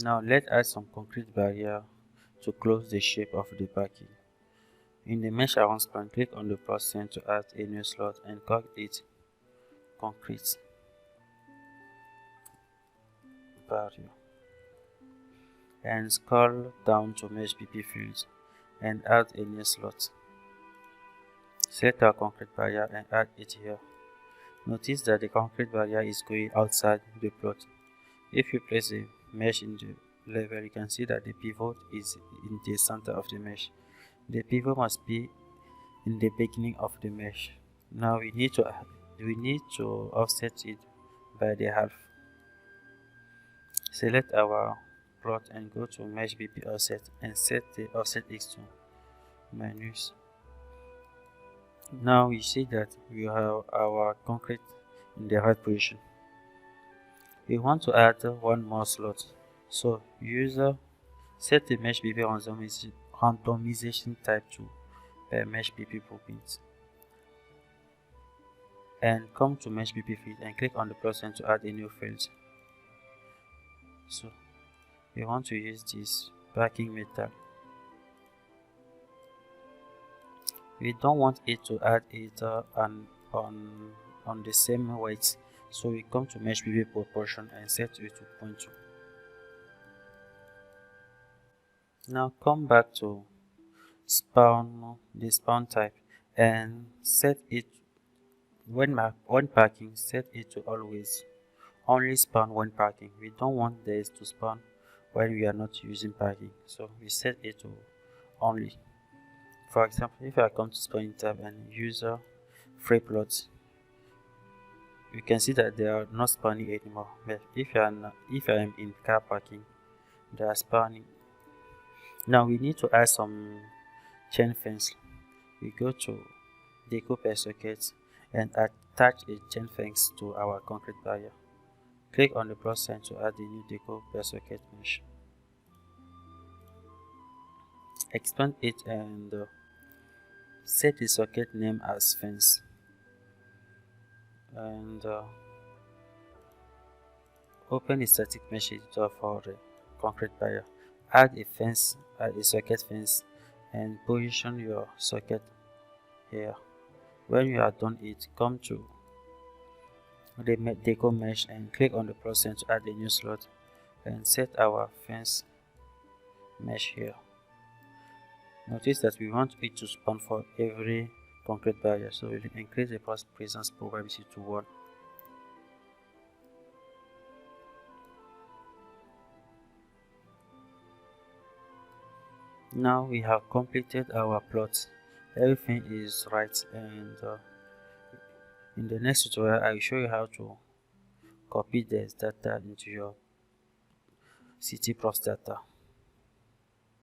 Now let's add some concrete barrier to close the shape of the parking. In the mesh around span, click on the plus sign to add a new slot and call it concrete barrier. And scroll down to mesh BP fields and add a new slot. Select our concrete barrier and add it here. Notice that the concrete barrier is going outside the plot. If you place a mesh in the level, you can see that the pivot is in the center of the mesh. The pivot must be in the beginning of the mesh. Now we need to offset it by the half. Select our plot and go to mesh BP offset and set the offset X to minus. Now we see that we have our concrete in the right position. We want to add one more slot, so user set the mesh BP randomization type to mesh BP blueprint and come to mesh BP field and click on the plus sign to add a new field. So we want to use this backing metal. We don't want it to add it on the same weight, so we come to mesh BP proportion and set it to 0.2. Now come back to the spawn type and set it when packing, set it to always only spawn when packing. We don't want this to spawn when we are not using packing, so we set it to only. For example, if I come to spawning tab and user free plots, you can see that they are not spawning anymore. But if I am in car parking, they are spawning. Now we need to add some chain fence. We go to deco per socket and attach a chain fence to our concrete barrier. Click on the plus sign to add the new deco per socket mesh. Expand it and set the socket name as fence. And open the static mesh editor for the concrete barrier. Add a socket fence and position your socket here. When you are done it, come to the deco mesh and click on the plus sign to add a new slot and set our fence mesh here. Notice that we want it to spawn for every concrete barrier, so we'll increase the presence probability to 1. Now we have completed our plot. Everything is right, and in the next tutorial I will show you how to copy this data into your CT Plot data.